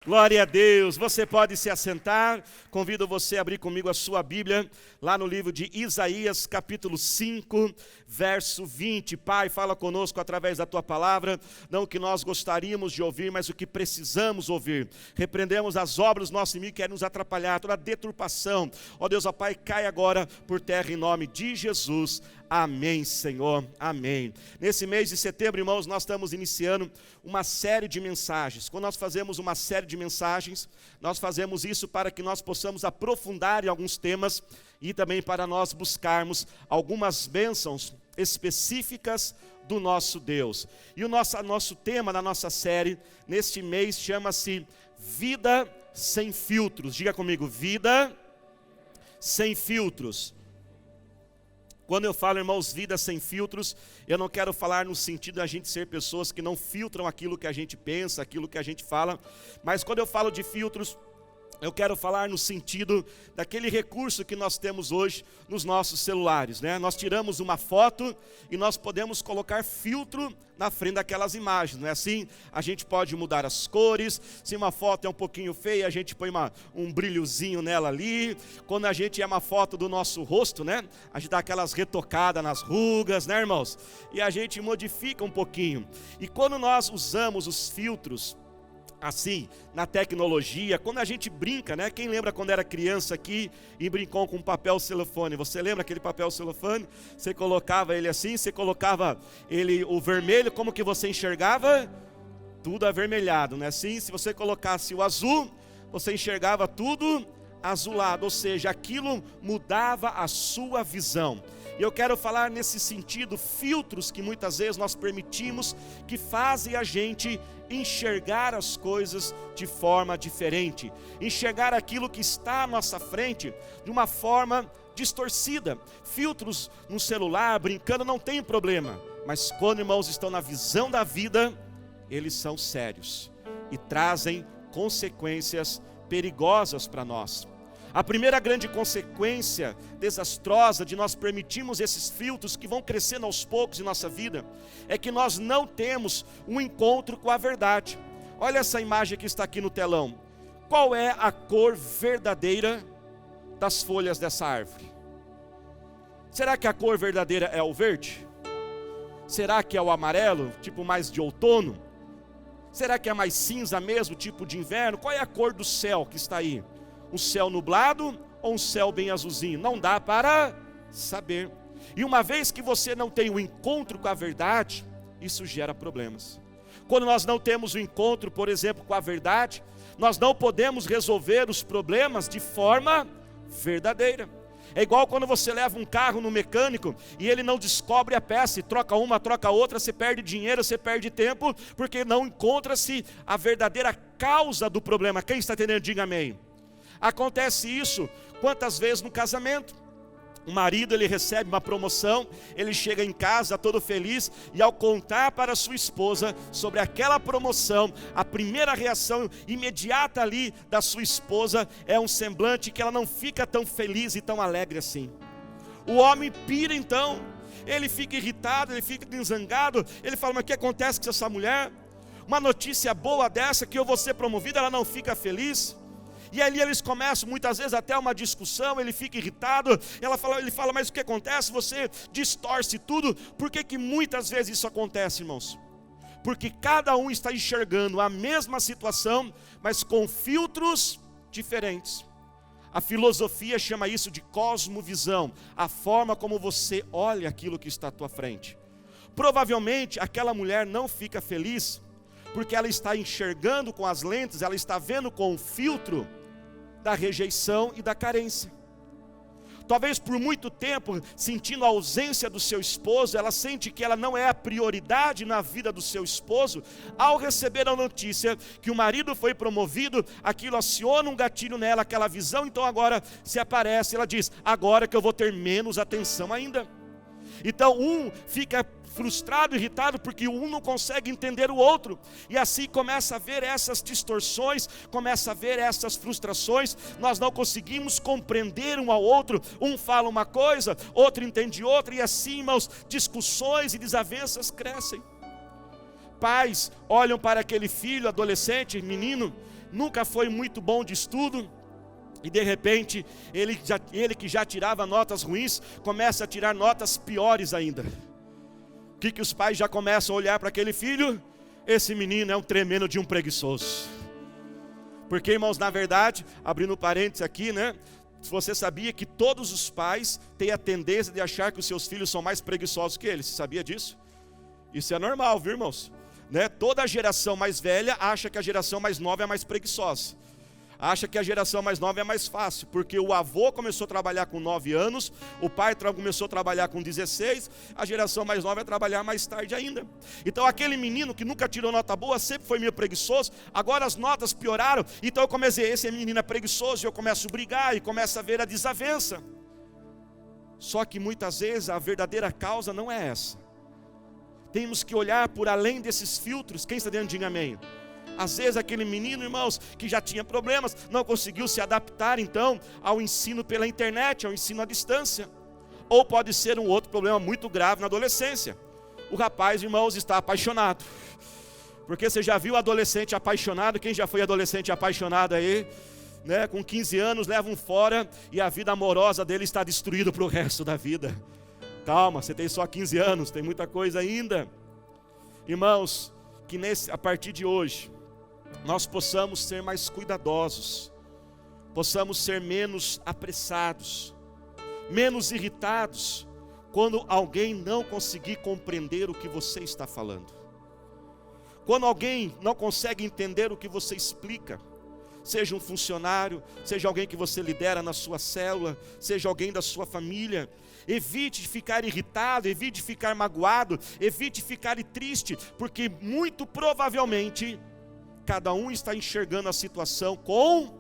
Glória a Deus, você pode se assentar, convido você a abrir comigo a sua Bíblia, lá no livro de Isaías, capítulo 5, verso 20. Pai, fala conosco através da Tua palavra, não o que nós gostaríamos de ouvir, mas o que precisamos ouvir. Repreendemos as obras do nosso inimigo que querem nos atrapalhar, toda a deturpação. Ó Deus, ó Pai, cai agora por terra em nome de Jesus. Amém, Senhor, amém. Nesse mês de setembro, irmãos, nós estamos iniciando uma série de mensagens. Quando nós fazemos uma série de mensagens, nós fazemos isso para que nós possamos aprofundar em alguns temas e também para nós buscarmos algumas bênçãos específicas do nosso Deus. E o nosso tema da nossa série, neste mês, chama-se Vida Sem Filtros. Diga comigo, Vida Sem Filtros. Quando eu falo, irmãos, vida sem filtros, eu não quero falar no sentido de a gente ser pessoas que não filtram aquilo que a gente pensa, aquilo que a gente fala, mas quando eu falo de filtros, eu quero falar no sentido daquele recurso que nós temos hoje nos nossos celulares, né? Nós tiramos uma foto e nós podemos colocar filtro na frente daquelas imagens, não é assim? A gente pode mudar as cores, se uma foto é um pouquinho feia, a gente põe um brilhozinho nela ali. Quando a gente é uma foto do nosso rosto, né? A gente dá aquelas retocadas nas rugas, né, irmãos? E a gente modifica um pouquinho. E quando nós usamos os filtros, assim, na tecnologia, quando a gente brinca, né? Quem lembra quando era criança aqui e brincou com papel celofane? Você lembra aquele papel celofane? Você colocava ele assim, você colocava ele o vermelho, como que você enxergava? Tudo avermelhado, né? Assim, se você colocasse o azul, você enxergava tudo azulado, ou seja, aquilo mudava a sua visão. E eu quero falar nesse sentido, filtros que muitas vezes nós permitimos que fazem a gente enxergar as coisas de forma diferente, enxergar aquilo que está à nossa frente de uma forma distorcida. Filtros no celular, brincando, não tem problema, mas quando, irmãos, estão na visão da vida, eles são sérios e trazem consequências perigosas para nós. A primeira grande consequência desastrosa de nós permitirmos esses filtros que vão crescendo aos poucos em nossa vida é que nós não temos um encontro com a verdade. Olha essa imagem que está aqui no telão. Qual é a cor verdadeira das folhas dessa árvore? Será que a cor verdadeira é o verde? Será que é o amarelo, tipo mais de outono? Será que é mais cinza mesmo, tipo de inverno? Qual é a cor do céu que está aí? Um céu nublado ou um céu bem azulzinho? Não dá para saber. E uma vez que você não tem um encontro com a verdade, isso gera problemas. Quando nós não temos um encontro, por exemplo, com a verdade, nós não podemos resolver os problemas de forma verdadeira. É igual quando você leva um carro no mecânico e ele não descobre a peça, e troca uma, troca outra, você perde dinheiro, você perde tempo, porque não encontra-se a verdadeira causa do problema. Quem está entendendo, diga amém. Acontece isso quantas vezes no casamento? O marido, ele recebe uma promoção, ele chega em casa todo feliz, e ao contar para sua esposa sobre aquela promoção, a primeira reação imediata ali da sua esposa é um semblante que ela não fica tão feliz e tão alegre assim. O homem pira então, ele fica irritado, ele fica zangado, ele fala: mas o que acontece com essa mulher? Uma notícia boa dessa, que eu vou ser promovido, ela não fica feliz. E ali eles começam muitas vezes até uma discussão, ele fica irritado, ele fala, mas o que acontece? Você distorce tudo. Por que muitas vezes isso acontece, irmãos? Porque cada um está enxergando a mesma situação, mas com filtros diferentes. A filosofia chama isso de cosmovisão, a forma como você olha aquilo que está à tua frente. Provavelmente aquela mulher não fica feliz, porque ela está enxergando com as lentes, ela está vendo com o filtro da rejeição e da carência. Talvez por muito tempo, sentindo a ausência do seu esposo, ela sente que ela não é a prioridade na vida do seu esposo. Ao receber a notícia que o marido foi promovido, aquilo aciona um gatilho nela, aquela visão, então agora se aparece, ela diz: agora que eu vou ter menos atenção ainda. Então um fica frustrado, irritado, porque um não consegue entender o outro, e assim começa a ver essas distorções, começa a ver essas frustrações, nós não conseguimos compreender um ao outro, um fala uma coisa, outro entende outra, e assim, irmãos, discussões e desavenças crescem. Pais olham para aquele filho, adolescente, menino, nunca foi muito bom de estudo, e de repente, ele que já tirava notas ruins, começa a tirar notas piores ainda. O que os pais já começam a olhar para aquele filho? Esse menino é um tremendo de um preguiçoso. Porque, irmãos, na verdade, abrindo parênteses aqui, né? Você sabia que todos os pais têm a tendência de achar que os seus filhos são mais preguiçosos que eles? Você sabia disso? Isso é normal, viu, irmãos? Né? Toda a geração mais velha acha que a geração mais nova é mais preguiçosa. Acha que a geração mais nova é mais fácil, porque o avô começou a trabalhar com 9 anos, o pai começou a trabalhar com 16, a geração mais nova vai trabalhar mais tarde ainda. Então aquele menino que nunca tirou nota boa, sempre foi meio preguiçoso, agora as notas pioraram, então eu comecei, esse menino é preguiçoso, e eu começo a brigar, e começo a ver a desavença. Só que muitas vezes a verdadeira causa não é essa. Temos que olhar por além desses filtros. Quem está dentro, diga amém. Às vezes aquele menino, irmãos, que já tinha problemas, não conseguiu se adaptar então ao ensino pela internet, ao ensino à distância. Ou pode ser um outro problema muito grave na adolescência. O rapaz, irmãos, está apaixonado. Porque você já viu adolescente apaixonado? Quem já foi adolescente apaixonado aí? Né? Com 15 anos, leva um fora e a vida amorosa dele está destruída para o resto da vida. Calma, você tem só 15 anos, tem muita coisa ainda. Irmãos, que a partir de hoje, nós possamos ser mais cuidadosos, possamos ser menos apressados, menos irritados, quando alguém não conseguir compreender o que você está falando. Quando alguém não consegue entender o que você explica, seja um funcionário, seja alguém que você lidera na sua célula, seja alguém da sua família, evite ficar irritado, evite ficar magoado, evite ficar triste, porque muito provavelmente cada um está enxergando a situação com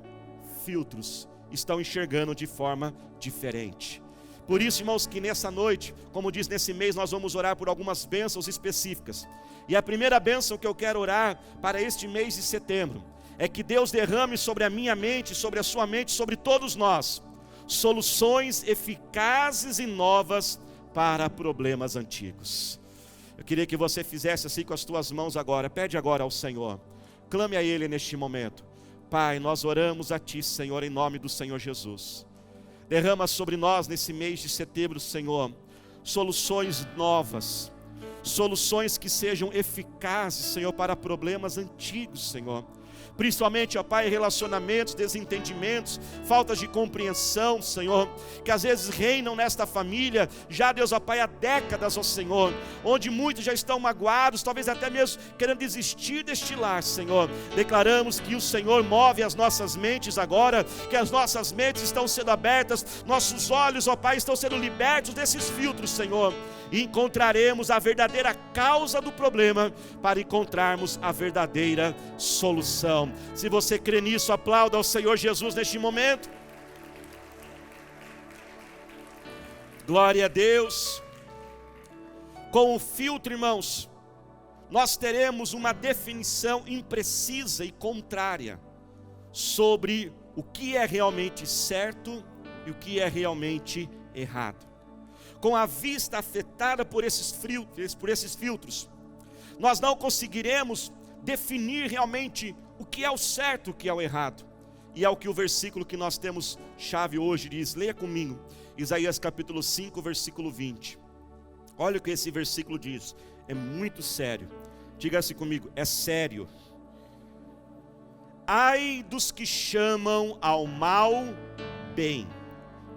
filtros, estão enxergando de forma diferente. Por isso, irmãos, que nessa noite, como diz nesse mês, nós vamos orar por algumas bênçãos específicas. E a primeira bênção que eu quero orar para este mês de setembro é que Deus derrame sobre a minha mente, sobre a sua mente, sobre todos nós, soluções eficazes e novas para problemas antigos. Eu queria que você fizesse assim com as tuas mãos agora, pede agora ao Senhor, clame a Ele neste momento. Pai, nós oramos a Ti, Senhor, em nome do Senhor Jesus. Derrama sobre nós nesse mês de setembro, Senhor, soluções novas, soluções que sejam eficazes, Senhor, para problemas antigos, Senhor. Principalmente, ó Pai, relacionamentos, desentendimentos, faltas de compreensão, Senhor, que às vezes reinam nesta família, já, Deus, ó Pai, há décadas, ó Senhor, onde muitos já estão magoados, talvez até mesmo querendo desistir deste lar, Senhor. Declaramos que o Senhor move as nossas mentes agora, que as nossas mentes estão sendo abertas, nossos olhos, ó Pai, estão sendo libertos desses filtros, Senhor, e encontraremos a verdadeira causa do problema para encontrarmos a verdadeira solução. Se você crê nisso, aplauda ao Senhor Jesus neste momento. Glória a Deus. Com o filtro, irmãos, nós teremos uma definição imprecisa e contrária sobre o que é realmente certo e o que é realmente errado. Com a vista afetada por esses filtros, nós não conseguiremos definir realmente o que é o certo, o que é o errado. E é o que o versículo que nós temos chave hoje diz. Leia comigo, Isaías capítulo 5, versículo 20. Olha o que esse versículo diz, é muito sério. Diga assim comigo, é sério. Ai dos que chamam ao mal bem,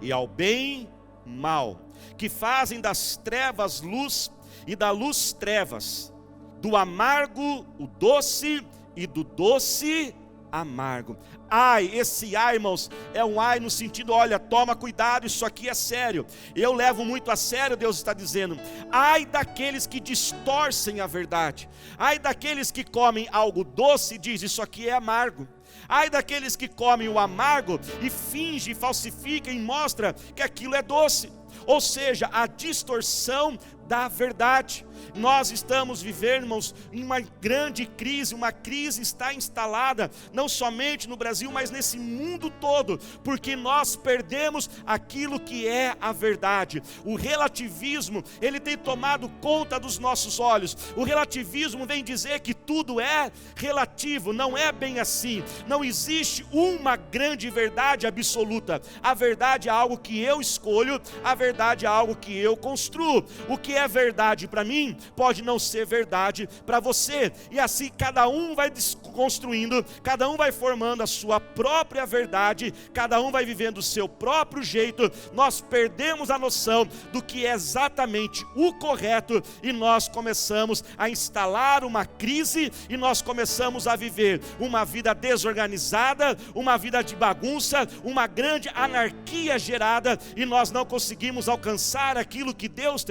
e ao bem mal, que fazem das trevas luz e da luz trevas, do amargo o doce e do doce amargo. Ai, esse ai, irmãos, é um ai no sentido, olha, toma cuidado, isso aqui é sério. Eu levo muito a sério, Deus está dizendo. Ai daqueles que distorcem a verdade. Ai daqueles que comem algo doce e diz, isso aqui é amargo. Ai daqueles que comem o amargo e fingem, falsificam e mostram que aquilo é doce. Ou seja, a distorção da verdade. Nós estamos vivendo, irmãos, em uma grande crise. Uma crise está instalada, não somente no Brasil, mas nesse mundo todo, porque nós perdemos aquilo que é a verdade. O relativismo, ele tem tomado conta dos nossos olhos. O relativismo vem dizer que tudo é relativo. Não é bem assim. Não existe uma grande verdade absoluta. A verdade é algo que eu escolho, a verdade é algo que eu construo. O que é verdade para mim pode não ser verdade para você, e assim cada um vai desconstruindo, cada um vai formando a sua própria verdade, cada um vai vivendo o seu próprio jeito. Nós perdemos a noção do que é exatamente o correto, e nós começamos a instalar uma crise, e nós começamos a viver uma vida desorganizada, uma vida de bagunça, uma grande anarquia gerada, e nós não conseguimos alcançar aquilo que Deus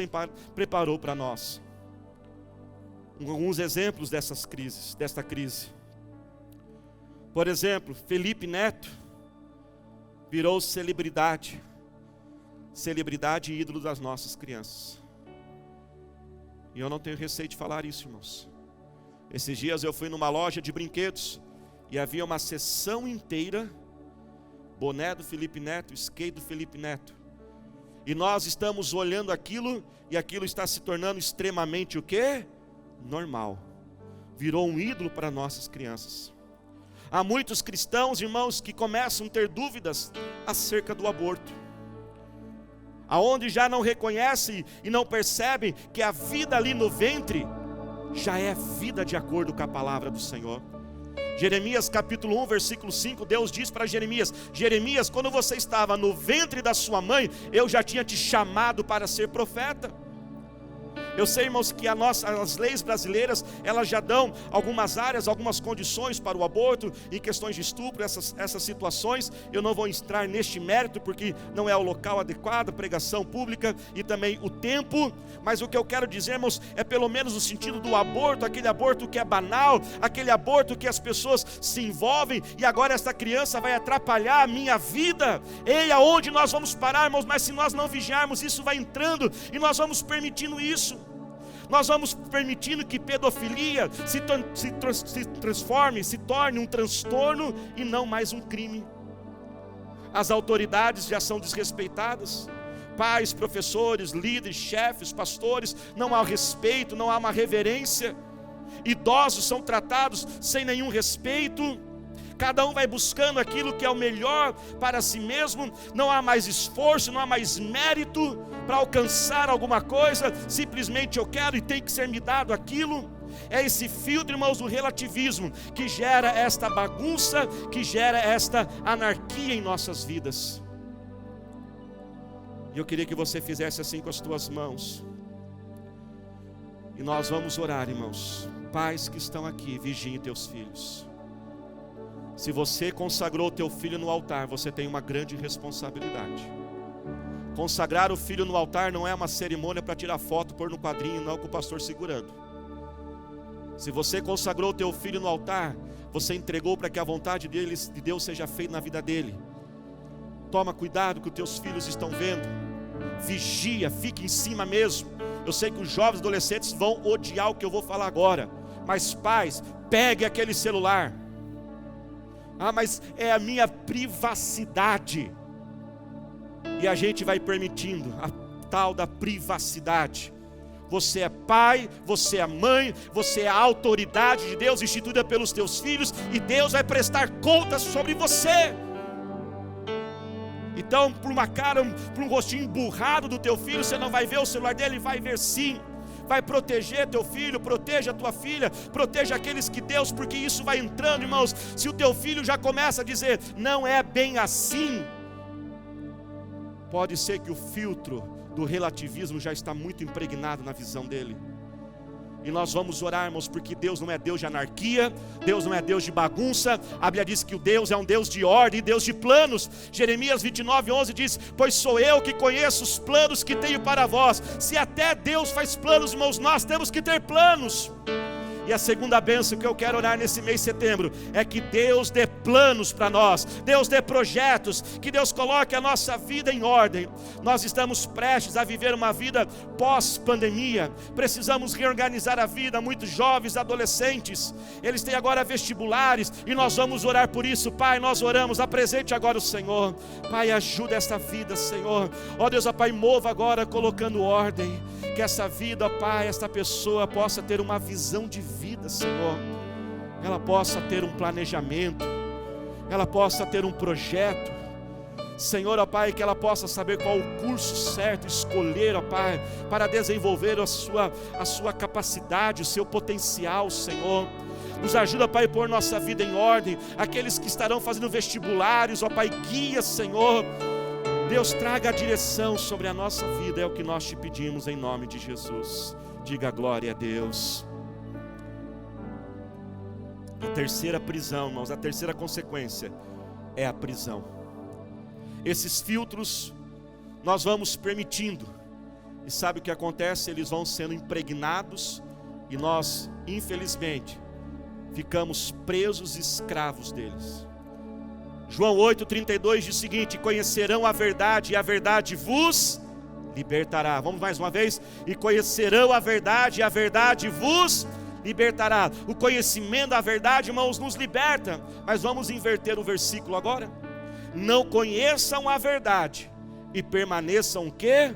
preparou para nós. Alguns exemplos desta crise. Por exemplo, Felipe Neto virou celebridade e ídolo das nossas crianças. E eu não tenho receio de falar isso, irmãos. Esses dias eu fui numa loja de brinquedos e havia uma seção inteira, boné do Felipe Neto, skate do Felipe Neto. E nós estamos olhando aquilo, e aquilo está se tornando extremamente o quê? Normal. Virou um ídolo para nossas crianças. Há muitos cristãos, irmãos, que começam a ter dúvidas acerca do aborto, aonde já não reconhecem e não percebem que a vida ali no ventre já é vida de acordo com a palavra do Senhor. Jeremias capítulo 1, versículo 5, Deus diz para Jeremias: Jeremias, quando você estava no ventre da sua mãe, eu já tinha te chamado para ser profeta. Eu sei, irmãos, que as leis brasileiras, elas já dão algumas áreas, algumas condições para o aborto, em questões de estupro, essas situações. Eu não vou entrar neste mérito, porque não é o local adequado, pregação pública e também o tempo. Mas o que eu quero dizer, irmãos, é pelo menos no sentido do aborto, aquele aborto que é banal, aquele aborto que as pessoas se envolvem, e agora essa criança vai atrapalhar a minha vida. Ei, aonde nós vamos parar, irmãos? Mas se nós não vigiarmos, isso vai entrando, e nós vamos permitindo isso. Nós vamos permitindo que pedofilia se transforme, se torne um transtorno e não mais um crime. As autoridades já são desrespeitadas. Pais, professores, líderes, chefes, pastores, não há respeito, não há uma reverência. Idosos são tratados sem nenhum respeito. Cada um vai buscando aquilo que é o melhor para si mesmo. Não há mais esforço, não há mais mérito para alcançar alguma coisa. Simplesmente eu quero e tem que ser me dado aquilo. É esse filtro, irmãos, do relativismo que gera esta bagunça, que gera esta anarquia em nossas vidas. E eu queria que você fizesse assim com as tuas mãos. E nós vamos orar, irmãos. Pais que estão aqui, vigiem teus filhos. Se você consagrou o teu filho no altar, você tem uma grande responsabilidade. Consagrar o filho no altar não é uma cerimônia para tirar foto, pôr no quadrinho, não, com o pastor segurando. Se você consagrou o teu filho no altar, você entregou para que a vontade de Deus seja feita na vida dele. Toma cuidado que os teus filhos estão vendo. Vigia, fique em cima mesmo. Eu sei que os jovens adolescentes vão odiar o que eu vou falar agora, mas pais, pegue aquele celular. Ah, mas é a minha privacidade. E a gente vai permitindo a tal da privacidade. Você é pai, você é mãe, você é a autoridade de Deus instituída pelos teus filhos, e Deus vai prestar contas sobre você. Então, por uma cara, por um rostinho emburrado do teu filho, você não vai ver o celular dele, vai ver sim. Vai proteger teu filho, proteja a tua filha, proteja aqueles que Deus, porque isso vai entrando, irmãos. Se o teu filho já começa a dizer, não é bem assim, pode ser que o filtro do relativismo já está muito impregnado na visão dele. E nós vamos orar, irmãos, porque Deus não é Deus de anarquia, Deus não é Deus de bagunça. A Bíblia diz que o Deus é um Deus de ordem, Deus de planos. Jeremias 29:11 diz: pois sou eu que conheço os planos que tenho para vós. Se até Deus faz planos, irmãos, nós temos que ter planos. E a segunda bênção que eu quero orar nesse mês de setembro é que Deus dê planos para nós, Deus dê projetos, que Deus coloque a nossa vida em ordem. Nós estamos prestes a viver uma vida pós-pandemia, precisamos reorganizar a vida. Muitos jovens, adolescentes, eles têm agora vestibulares e nós vamos orar por isso. Pai, nós oramos, apresente agora o Senhor. Pai, ajuda esta vida, Senhor. Ó Deus, ó Pai, mova agora colocando ordem, que essa vida, ó Pai, esta pessoa possa ter uma visão de vida, Senhor. Ela possa ter um planejamento, ela possa ter um projeto, Senhor, ó Pai, que ela possa saber qual o curso certo escolher, ó Pai, para desenvolver a sua capacidade, o seu potencial, Senhor. Nos ajuda, Pai, a pôr nossa vida em ordem. Aqueles que estarão fazendo vestibulares, ó Pai, guia, Senhor. Deus, traga a direção sobre a nossa vida, é o que nós te pedimos em nome de Jesus. Diga glória a Deus. A terceira prisão, irmãos, a terceira consequência é a prisão. Esses filtros nós vamos permitindo, e sabe o que acontece? Eles vão sendo impregnados e nós, infelizmente, ficamos presos, escravos deles. João 8,32 diz o seguinte: conhecerão a verdade e a verdade vos libertará. Vamos mais uma vez? E conhecerão a verdade e a verdade vos libertará. O conhecimento da verdade, irmãos, nos liberta. Mas vamos inverter o versículo agora. Não conheçam a verdade e permaneçam o quê?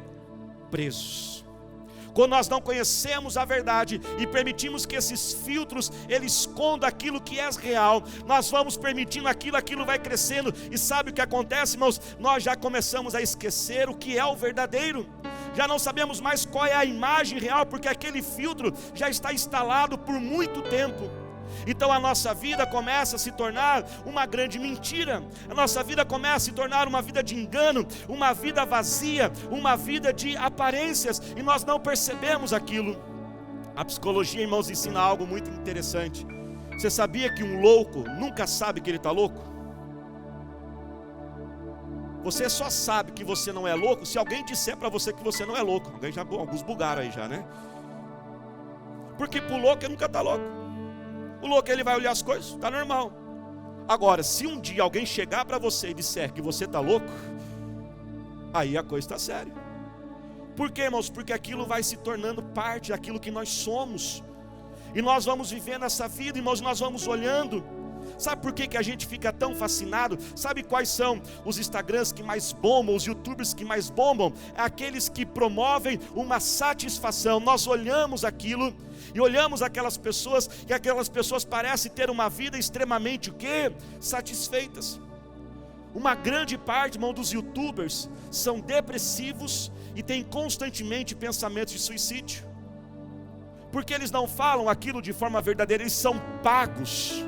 Presos. Quando nós não conhecemos a verdade e permitimos que esses filtros eles escondam aquilo que é real, nós vamos permitindo aquilo vai crescendo. E sabe o que acontece, irmãos? Nós já começamos a esquecer o que é o verdadeiro. Já não sabemos mais qual é a imagem real, porque aquele filtro já está instalado por muito tempo. Então a nossa vida começa a se tornar uma grande mentira. A nossa vida começa a se tornar uma vida de engano, uma vida vazia, uma vida de aparências, e nós não percebemos aquilo. A psicologia, irmãos, ensina algo muito interessante. Você sabia que um louco nunca sabe que ele está louco? Você só sabe que você não é louco se alguém disser para você que você não é louco. Alguns bugaram aí já, né? Porque para o louco ele nunca está louco. O louco, ele vai olhar as coisas, está normal. Agora, se um dia alguém chegar para você e disser que você está louco, aí a coisa está séria. Por quê, irmãos? Porque aquilo vai se tornando parte daquilo que nós somos. E nós vamos vivendo essa vida, irmãos, nós vamos olhando. Sabe por que a gente fica tão fascinado? Sabe quais são os Instagrams que mais bombam, os YouTubers que mais bombam? É aqueles que promovem uma satisfação. Nós olhamos aquilo e olhamos aquelas pessoas, e aquelas pessoas parecem ter uma vida extremamente o quê? Satisfeitas. Uma grande parte, irmão, dos YouTubers são depressivos e têm constantemente pensamentos de suicídio. Porque eles não falam aquilo de forma verdadeira, eles são pagos.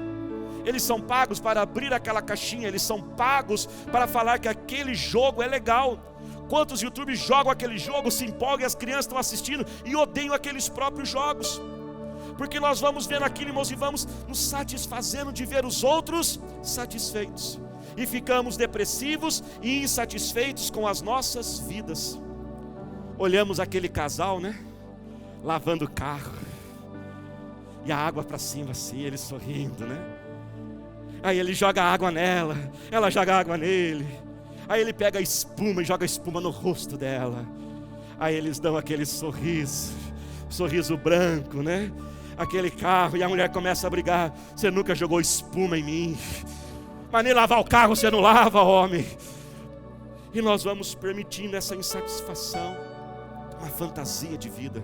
Eles são pagos para abrir aquela caixinha, eles são pagos para falar que aquele jogo é legal. Quantos YouTubers jogam aquele jogo, se empolgam e as crianças estão assistindo e odeiam aqueles próprios jogos? Porque nós vamos vendo aquilo, irmãos, e vamos nos satisfazendo de ver os outros satisfeitos. E ficamos depressivos e insatisfeitos com as nossas vidas. Olhamos aquele casal, né? Lavando o carro. E a água para cima assim, ele sorrindo, né? Aí ele joga água nela, ela joga água nele. Aí ele pega a espuma e joga a espuma no rosto dela. Aí eles dão aquele sorriso, sorriso branco, né? Aquele carro, e a mulher começa a brigar. Você nunca jogou espuma em mim, mas nem lavar o carro você não lava, homem. E nós vamos permitindo essa insatisfação, uma fantasia de vida,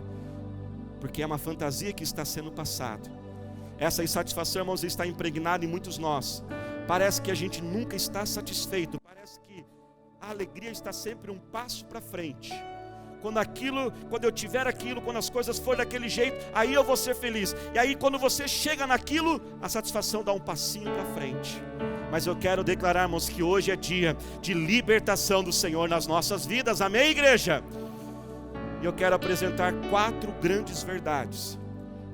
porque é uma fantasia que está sendo passada. Essa insatisfação, irmãos, está impregnada em muitos nós. Parece que a gente nunca está satisfeito. Parece que a alegria está sempre um passo para frente. Quando eu tiver aquilo, quando as coisas forem daquele jeito, aí eu vou ser feliz. E aí quando você chega naquilo, a satisfação dá um passinho para frente. Mas eu quero declarar, irmãos, que hoje é dia de libertação do Senhor nas nossas vidas. Amém, igreja? E eu quero apresentar 4 grandes verdades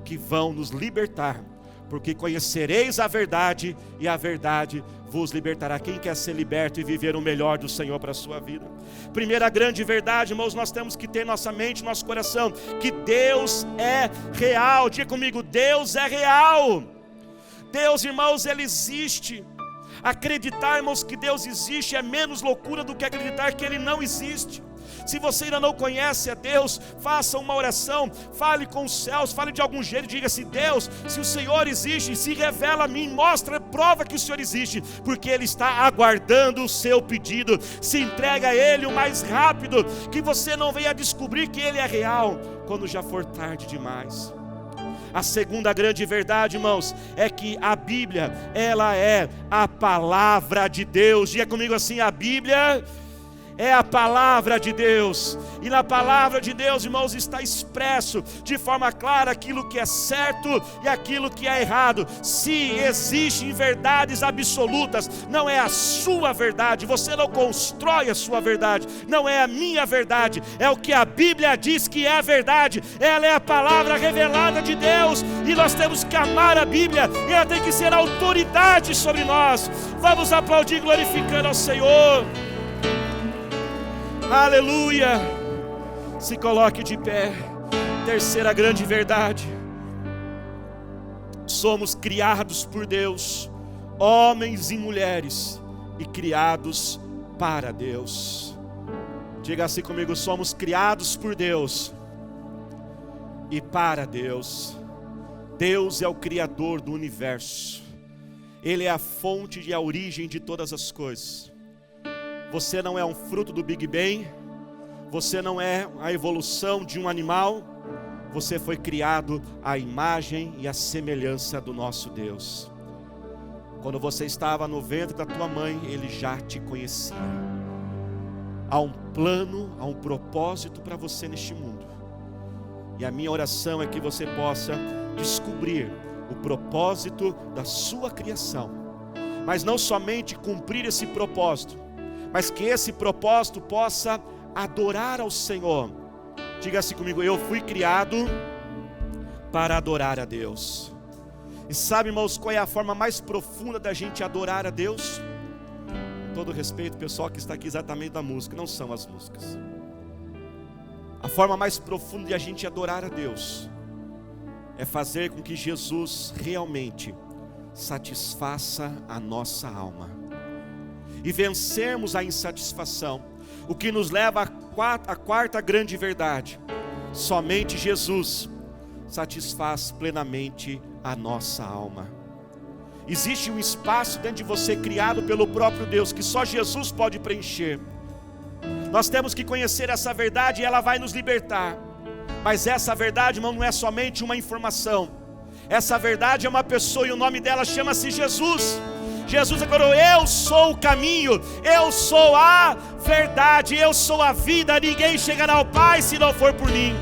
que vão nos libertar. Porque conhecereis a verdade e a verdade vos libertará. Quem quer ser liberto e viver o melhor do Senhor para a sua vida? Primeira grande verdade, irmãos, nós temos que ter nossa mente, nosso coração, que Deus é real. Diga comigo, Deus é real. Deus, irmãos, Ele existe. Acreditar, irmãos, que Deus existe é menos loucura do que acreditar que Ele não existe. Se você ainda não conhece a Deus, faça uma oração, fale com os céus, fale de algum jeito, diga assim: Deus, se o Senhor existe, se revela a mim, mostra, prova que o Senhor existe, porque Ele está aguardando o seu pedido. Se entrega a Ele o mais rápido, que você não venha descobrir que Ele é real, quando já for tarde demais. A segunda grande verdade, irmãos, é que a Bíblia, ela é a palavra de Deus. Diga comigo assim: a Bíblia é a palavra de Deus, e na palavra de Deus, irmãos, está expresso de forma clara aquilo que é certo e aquilo que é errado. Se existem verdades absolutas, não é a sua verdade, você não constrói a sua verdade, não é a minha verdade, é o que a Bíblia diz que é a verdade. Ela é a palavra revelada de Deus, e nós temos que amar a Bíblia, e ela tem que ser autoridade sobre nós. Vamos aplaudir glorificando ao Senhor. Aleluia. Se coloque de pé. Terceira grande verdade: somos criados por Deus, homens e mulheres, e criados para Deus. Diga assim comigo: somos criados por Deus e para Deus. Deus é o Criador do universo, Ele é a fonte e a origem de todas as coisas. Você não é um fruto do Big Bang, você não é a evolução de um animal, você foi criado à imagem e à semelhança do nosso Deus. Quando você estava no ventre da tua mãe, Ele já te conhecia. Há um plano, há um propósito para você neste mundo, e a minha oração é que você possa descobrir o propósito da sua criação, mas não somente cumprir esse propósito, mas que esse propósito possa adorar ao Senhor. Diga assim comigo: eu fui criado para adorar a Deus. E sabe, irmãos, qual é a forma mais profunda da gente adorar a Deus? Com todo respeito, pessoal que está aqui exatamente da música, não são as músicas. A forma mais profunda de a gente adorar a Deus é fazer com que Jesus realmente satisfaça a nossa alma e vencermos a insatisfação. O que nos leva à quarta grande verdade: somente Jesus satisfaz plenamente a nossa alma. Existe um espaço dentro de você criado pelo próprio Deus, que só Jesus pode preencher. Nós temos que conhecer essa verdade, e ela vai nos libertar. Mas essa verdade, irmão, não é somente uma informação. Essa verdade é uma pessoa, e o nome dela chama-se Jesus. Jesus declarou: eu sou o caminho, eu sou a verdade, eu sou a vida, ninguém chegará ao Pai se não for por mim.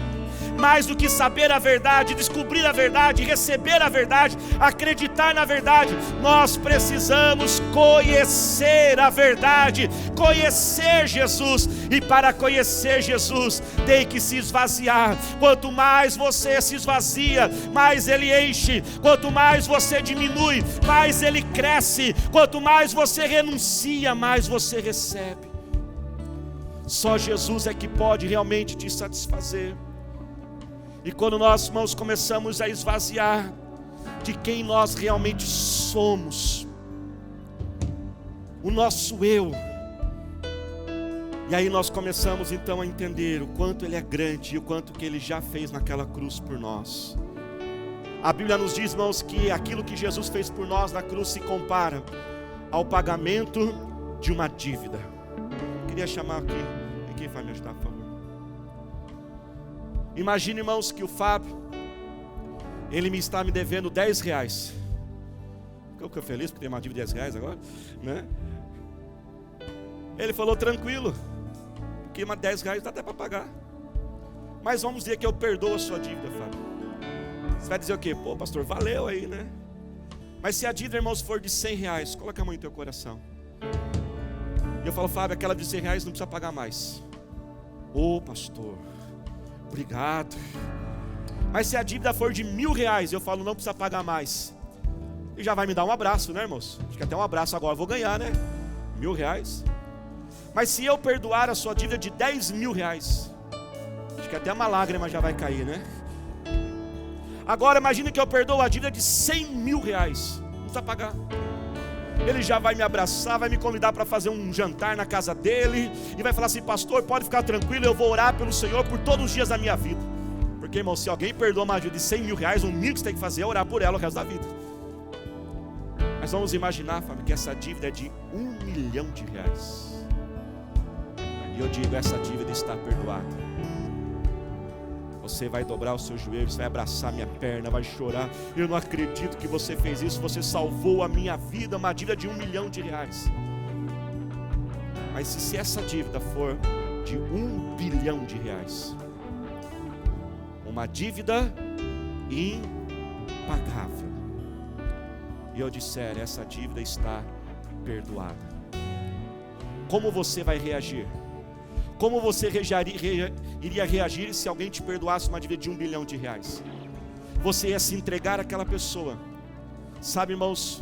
Mais do que saber a verdade, descobrir a verdade, receber a verdade, acreditar na verdade, nós precisamos conhecer a verdade, conhecer Jesus. E para conhecer Jesus, tem que se esvaziar. Quanto mais você se esvazia, mais Ele enche. Quanto mais você diminui, mais Ele cresce. Quanto mais você renuncia, mais você recebe. Só Jesus é que pode realmente te satisfazer. E quando nós, irmãos, começamos a esvaziar de quem nós realmente somos, o nosso eu, e aí nós começamos então a entender o quanto Ele é grande e o quanto que Ele já fez naquela cruz por nós. A Bíblia nos diz, irmãos, que aquilo que Jesus fez por nós na cruz se compara ao pagamento de uma dívida. Queria chamar aqui, quem vai me ajudar, por favor? Imagine, irmãos, que o Fábio, ele está me devendo R$10. Eu fico feliz porque tem uma dívida de R$10 agora, né? Ele falou: tranquilo, porque R$10 dá até para pagar. Mas vamos dizer que eu perdoo a sua dívida, Fábio. Você vai dizer o quê? Pô, pastor, valeu aí, né? Mas se a dívida, irmãos, for de R$100, coloca a mão em teu coração. E eu falo: Fábio, aquela de R$100 não precisa pagar mais. Ô, pastor, obrigado. Mas se a dívida for de R$1.000, eu falo: não precisa pagar mais. e já vai me dar um abraço, né, irmãos? Acho que até um abraço agora eu vou ganhar, né? R$1.000. Mas se eu perdoar a sua dívida de R$10.000, acho que até uma lágrima já vai cair, né? Agora imagine que eu perdoo a dívida de R$100.000, não precisa pagar. Ele já vai me abraçar, vai me convidar para fazer um jantar na casa dele, e vai falar assim: pastor, pode ficar tranquilo, eu vou orar pelo Senhor por todos os dias da minha vida. Porque, irmão, se alguém perdoa uma dívida de R$100.000, o mínimo que você tem que fazer é orar por ela o resto da vida. Mas vamos imaginar, família, que essa dívida é de R$1.000.000. E eu digo, essa dívida está perdoada. Você vai dobrar os seus joelhos, vai abraçar minha perna, vai chorar. Eu não acredito que você fez isso, você salvou a minha vida, uma dívida de R$1.000.000. Mas se essa dívida for de R$1 bilhão, uma dívida impagável, e eu disser, essa dívida está perdoada, como você vai reagir? Como você iria reagir se alguém te perdoasse uma dívida de R$1 bilhão? Você ia se entregar àquela pessoa. Sabe, irmãos,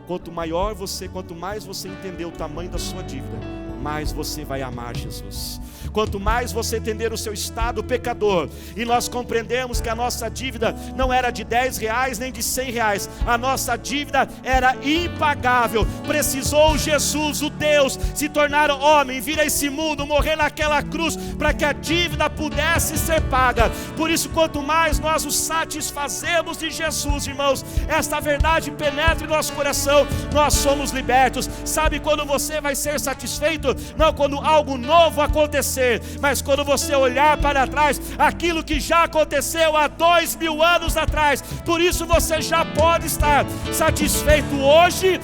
quanto mais você entender o tamanho da sua dívida, mais você vai amar Jesus. Quanto mais você entender o seu estado pecador, e nós compreendemos que a nossa dívida não era de R$10 nem de R$100, a nossa dívida era impagável. Precisou Jesus, o Deus, se tornar homem, vir a esse mundo, morrer naquela cruz, para que a dívida pudesse ser paga. Por isso, quanto mais nós nos satisfazemos de Jesus, irmãos, esta verdade penetra em nosso coração, nós somos libertos. Sabe quando você vai ser satisfeito? Não quando algo novo acontecer, mas quando você olhar para trás, aquilo que já aconteceu há 2.000 anos atrás. Por isso você já pode estar satisfeito hoje,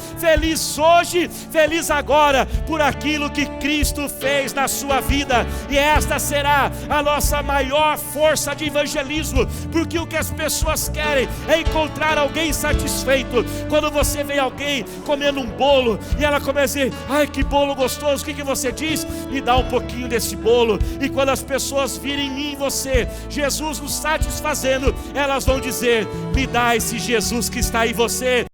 feliz agora, por aquilo que Cristo fez na sua vida. E esta será a nossa maior força de evangelismo, porque o que as pessoas querem é encontrar alguém satisfeito. Quando você vê alguém comendo um bolo, e ela começa a dizer: ai, que bolo gostoso, o que você diz? Me dá um pouquinho desse bolo. E quando as pessoas virem em mim e você, Jesus nos satisfazendo, elas vão dizer: me dá esse Jesus que está em você.